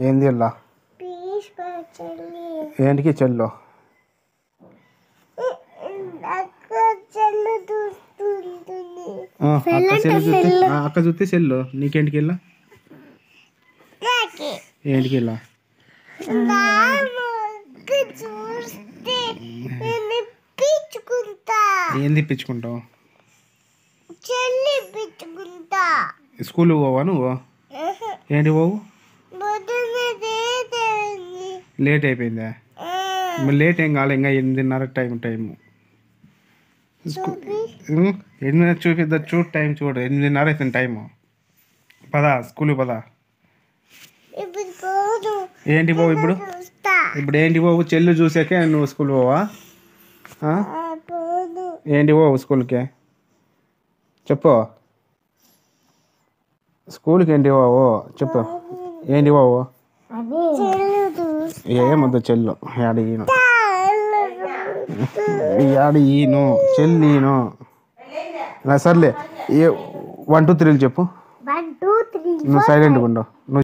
ఏంది ఇలా ఏంటికి చెల్లు అక్క చూస్తే చెల్లు నీకేంటికి వెళ్ళా ఏంటికి వెళ్ళా ఏంది ఇప్పించుకుంటావు స్కూల్కి పోవా నువ్వు ఏంటి పోవు లేట్ అయిపోయిందా మరి లేట్ ఏం కాలే ఇంకా 8:30 టైము 8:30 చూపిద్దా చూడు టైం చూడు 8:30 అవుతుంది టైము పదా స్కూల్కి పదా ఏంటి పోవు ఇప్పుడు ఏంటి పోవు చెల్లు చూసాకే నువ్వు స్కూల్ పోవా ఏంటి పోవు స్కూల్కి చెప్పు స్కూల్కి ఏంటి పోవు చెప్పు ఏంటి పోవు ఏమొద్దు చెల్లు ఈను చెల్లీను సర్లే 1 2 3 చెప్పు నువ్వు సైలెంట్గా ఉండవు.